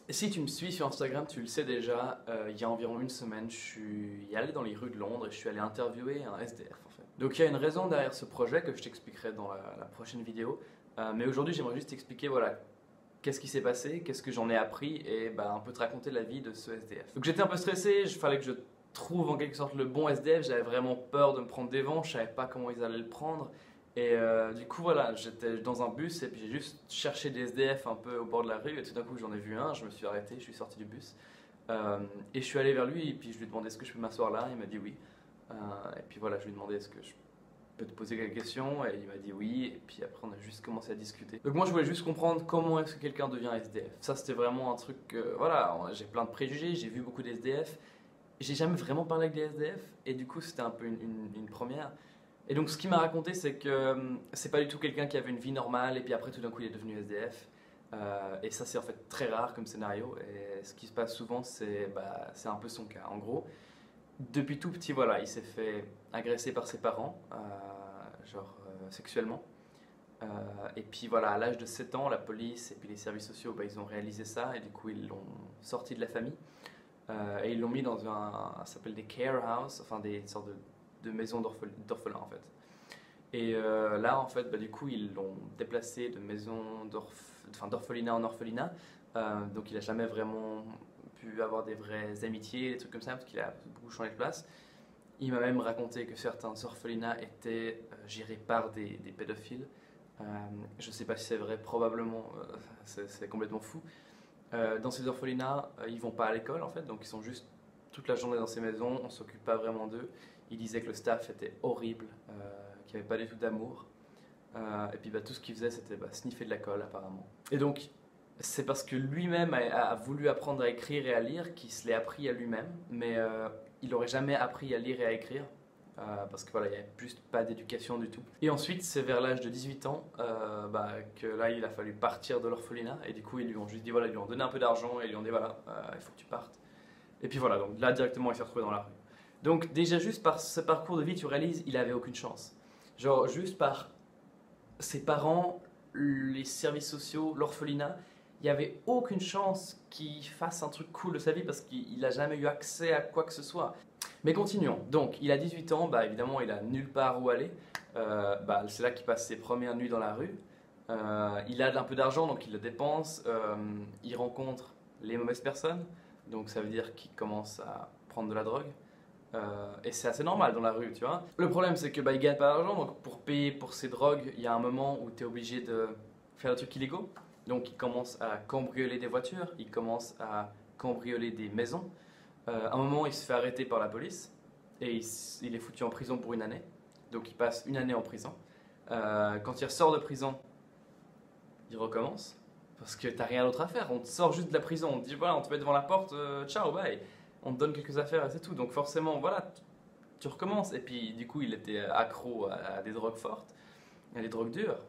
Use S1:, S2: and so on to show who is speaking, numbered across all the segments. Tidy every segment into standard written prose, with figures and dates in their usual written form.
S1: Si tu me suis sur Instagram, tu le sais déjà, il y a environ une semaine, je suis allé dans les rues de Londres et je suis allé interviewer un SDF en fait. Donc il y a une raison derrière ce projet que je t'expliquerai dans la prochaine vidéo. Mais aujourd'hui, j'aimerais juste t'expliquer voilà, qu'est-ce qui s'est passé, qu'est-ce que j'en ai appris et bah, un peu te raconter la vie de ce SDF. Donc j'étais un peu stressé, il fallait que je trouve en quelque sorte le bon SDF, j'avais vraiment peur de me prendre des vents, je savais pas comment ils allaient le prendre. Et du coup voilà, j'étais dans un bus et puis j'ai juste cherché des SDF un peu au bord de la rue et tout d'un coup j'en ai vu un, je me suis arrêté, je suis sorti du bus et je suis allé vers lui et puis je lui ai demandé est-ce que je peux m'asseoir là, il m'a dit oui. Et puis voilà, je lui ai demandé est-ce que je peux te poser quelques questions et il m'a dit oui et puis après on a juste commencé à discuter. Donc moi je voulais juste comprendre comment est-ce que quelqu'un devient SDF. Ça c'était vraiment un truc, voilà, j'ai plein de préjugés, j'ai vu beaucoup d'SDF, j'ai jamais vraiment parlé avec des SDF et du coup c'était un peu une première. Et donc ce qu'il m'a raconté, c'est que c'est pas du tout quelqu'un qui avait une vie normale et puis après tout d'un coup il est devenu SDF. Et ça c'est en fait très rare comme scénario. Et ce qui se passe souvent, c'est un peu son cas. En gros, depuis tout petit, voilà, il s'est fait agresser par ses parents, sexuellement. Et puis voilà, à l'âge de 7 ans, la police et puis les services sociaux, ils ont réalisé ça et du coup ils l'ont sorti de la famille. Et ils l'ont mis dans ça s'appelle des care house, enfin des sortes de maisons d'orphelins en fait. Et là en fait, du coup ils l'ont déplacé de maison d'orphelinat en orphelinat. Donc il a jamais vraiment pu avoir des vraies amitiés, des trucs comme ça, parce qu'il a beaucoup changé de place. Il m'a même raconté que certains orphelinats étaient gérés par des pédophiles. Je ne sais pas si c'est vrai, probablement, c'est complètement fou. Dans ces orphelinats, ils vont pas à l'école en fait, donc ils sont juste toute la journée dans ces maisons, on s'occupe pas vraiment d'eux. Il disait que le staff était horrible, qu'il n'y avait pas du tout d'amour. Et puis tout ce qu'il faisait, c'était sniffer de la colle apparemment. Et donc, c'est parce que lui-même a voulu apprendre à écrire et à lire qu'il se l'est appris à lui-même, mais il n'aurait jamais appris à lire et à écrire. Parce que voilà, il n'y avait juste pas d'éducation du tout. Et ensuite, c'est vers l'âge de 18 ans que là, il a fallu partir de l'orphelinat. Et du coup, ils lui ont juste dit, voilà, ils lui ont donné un peu d'argent et ils lui ont dit, voilà, il faut que tu partes. Et puis voilà, donc là, directement, il s'est retrouvé dans la rue. Donc déjà, juste par ce parcours de vie, tu réalises, il avait aucune chance. Genre, juste par ses parents, les services sociaux, l'orphelinat, il n'y avait aucune chance qu'il fasse un truc cool de sa vie parce qu'il n'a jamais eu accès à quoi que ce soit. Mais continuons. Donc, il a 18 ans, évidemment, il a nulle part où aller. C'est là qu'il passe ses premières nuits dans la rue. Il a un peu d'argent, donc il le dépense. Il rencontre les mauvaises personnes, donc ça veut dire qu'il commence à prendre de la drogue. Et c'est assez normal dans la rue, tu vois. Le problème, c'est que il gagne pas d'argent, donc pour payer pour ses drogues, il y a un moment où tu es obligé de faire des trucs illégaux. Donc, il commence à cambrioler des voitures, il commence à cambrioler des maisons. À un moment, il se fait arrêter par la police et il est foutu en prison pour une année. Donc, il passe une année en prison. Quand il ressort de prison, il recommence parce que t'as rien d'autre à faire. On te sort juste de la prison, on te dit voilà, on te met devant la porte, ciao, bye. On te donne quelques affaires et c'est tout. Donc, forcément, voilà, tu recommences. Et puis, du coup, il était accro à des drogues fortes, à des drogues dures.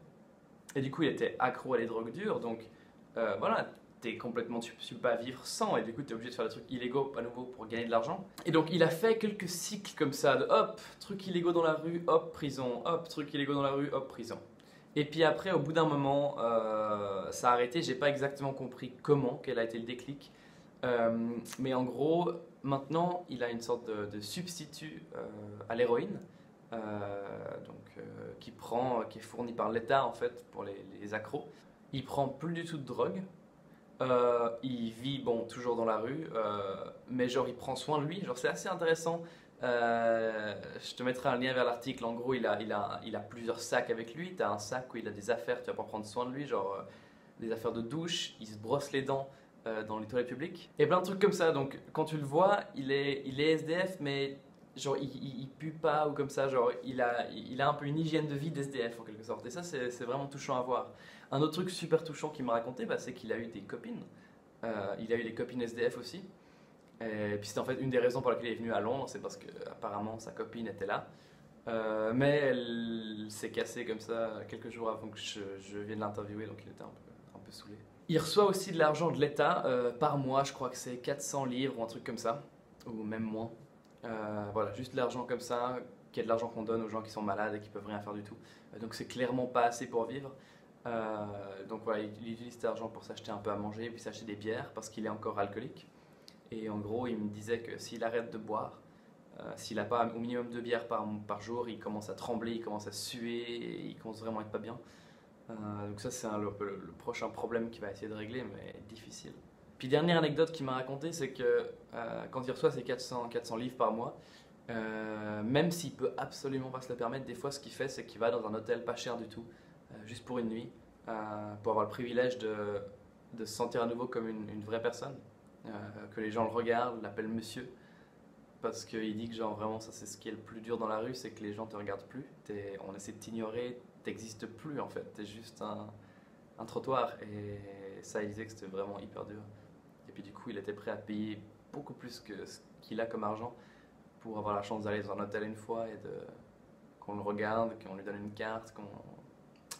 S1: Et du coup, il était accro à des drogues dures. Donc, voilà, tu peux pas vivre sans, et du coup tu es obligé de faire des trucs illégaux à nouveau pour gagner de l'argent. Et donc il a fait quelques cycles comme ça, de hop, trucs illégaux dans la rue, hop, prison, hop, trucs illégaux dans la rue, hop, prison. Et puis après, au bout d'un moment, ça a arrêté, j'ai pas exactement compris comment, quel a été le déclic. Mais en gros, maintenant, il a une sorte de substitut à l'héroïne, qui est fourni par l'État en fait pour les accros. Il prend plus du tout de drogue. Il vit toujours dans la rue, mais genre il prend soin de lui. Genre c'est assez intéressant. Je te mettrai un lien vers l'article. En gros, il a plusieurs sacs avec lui. Tu as un sac où il a des affaires, tu vas pas prendre soin de lui, genre des affaires de douche. Il se brosse les dents dans les toilettes publiques et plein de trucs comme ça. Donc quand tu le vois, il est SDF, mais genre il pue pas ou comme ça. Genre il a un peu une hygiène de vie d'SDF en quelque sorte. Et ça c'est vraiment touchant à voir. Un autre truc super touchant qu'il m'a raconté, c'est qu'il a eu des copines. Il a eu des copines SDF aussi. Et puis c'est en fait une des raisons pour laquelle il est venu à Londres, c'est parce que apparemment sa copine était là. Mais elle s'est cassée comme ça quelques jours avant que je vienne l'interviewer, donc il était un peu saoulé. Il reçoit aussi de l'argent de l'État par mois, je crois que c'est 400 livres ou un truc comme ça, ou même moins. Voilà, juste de l'argent comme ça, qui est de l'argent qu'on donne aux gens qui sont malades et qui peuvent rien faire du tout. Donc c'est clairement pas assez pour vivre. Donc voilà, il utilise cet argent pour s'acheter un peu à manger, puis s'acheter des bières parce qu'il est encore alcoolique. Et en gros, il me disait que s'il arrête de boire, s'il n'a pas au minimum 2 bières par jour, il commence à trembler, il commence à suer, et il commence vraiment à être pas bien. Donc ça, c'est le prochain problème qu'il va essayer de régler, mais difficile. Puis dernière anecdote qu'il m'a raconté, c'est que quand il reçoit ses 400 livres par mois, même s'il peut absolument pas se le permettre, des fois ce qu'il fait, c'est qu'il va dans un hôtel pas cher du tout, juste pour une nuit, pour avoir le privilège de se sentir à nouveau comme une vraie personne, que les gens le regardent, l'appellent monsieur, parce qu'il dit que genre vraiment ça c'est ce qui est le plus dur dans la rue, c'est que les gens te regardent plus, on essaie de t'ignorer, t'existes plus en fait, t'es juste un trottoir, et ça il disait que c'était vraiment hyper dur. Et puis du coup il était prêt à payer beaucoup plus que ce qu'il a comme argent pour avoir la chance d'aller dans un hôtel une fois et qu'on le regarde, qu'on lui donne une carte,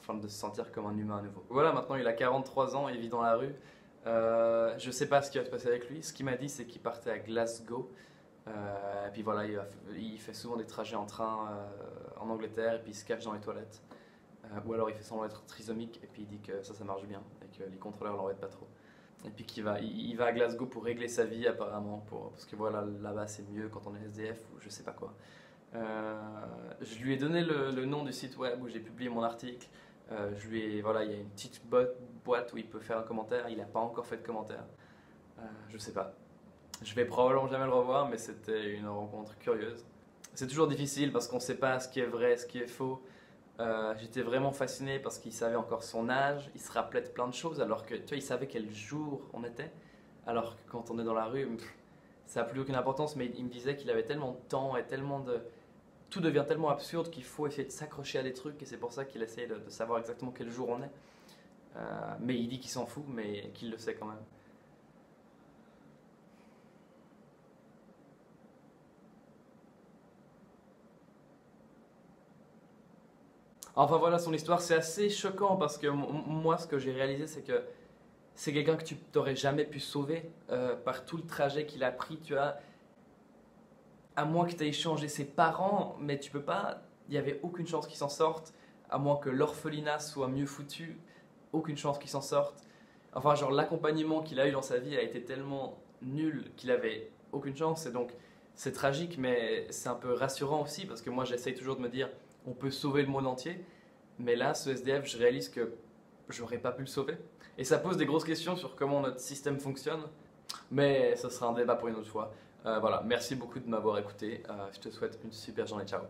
S1: enfin de se sentir comme un humain à nouveau. Voilà, maintenant il a 43 ans, il vit dans la rue. Je sais pas ce qui va se passer avec lui. Ce qu'il m'a dit, c'est qu'il partait à Glasgow. Et puis voilà, il fait souvent des trajets en train en Angleterre et puis il se cache dans les toilettes. Ou alors il fait semblant d'être trisomique et puis il dit que ça marche bien et que les contrôleurs l'embêtent pas trop. Et puis il va à Glasgow pour régler sa vie apparemment, parce que voilà, là-bas c'est mieux quand on est SDF ou je sais pas quoi. Je lui ai donné le nom du site web où j'ai publié mon article. Voilà, il y a une petite boîte où il peut faire un commentaire. Il n'a pas encore fait de commentaire. Je sais pas. Je vais probablement jamais le revoir, mais c'était une rencontre curieuse. C'est toujours difficile parce qu'on ne sait pas ce qui est vrai, ce qui est faux. J'étais vraiment fasciné parce qu'il savait encore son âge, il se rappelait de plein de choses alors que tu vois, il savait quel jour on était. Alors que quand on est dans la rue, ça n'a plus aucune importance, mais il me disait qu'il avait tellement de temps et tellement de... Tout devient tellement absurde qu'il faut essayer de s'accrocher à des trucs et c'est pour ça qu'il essaie de savoir exactement quel jour on est. Mais il dit qu'il s'en fout, mais qu'il le sait quand même. Enfin voilà, son histoire, c'est assez choquant parce que moi, ce que j'ai réalisé, c'est que c'est quelqu'un que tu t'aurais jamais pu sauver par tout le trajet qu'il a pris, tu vois. À moins que tu aies changé ses parents, mais tu peux pas, il n'y avait aucune chance qu'il s'en sorte, à moins que l'orphelinat soit mieux foutu, aucune chance qu'il s'en sorte. Enfin, genre, l'accompagnement qu'il a eu dans sa vie a été tellement nul qu'il avait aucune chance, et donc c'est tragique, mais c'est un peu rassurant aussi, parce que moi j'essaye toujours de me dire, on peut sauver le monde entier, mais là, ce SDF, je réalise que j'aurais pas pu le sauver. Et ça pose des grosses questions sur comment notre système fonctionne, mais ce sera un débat pour une autre fois. Voilà, merci beaucoup de m'avoir écouté. Je te souhaite une super journée. Ciao.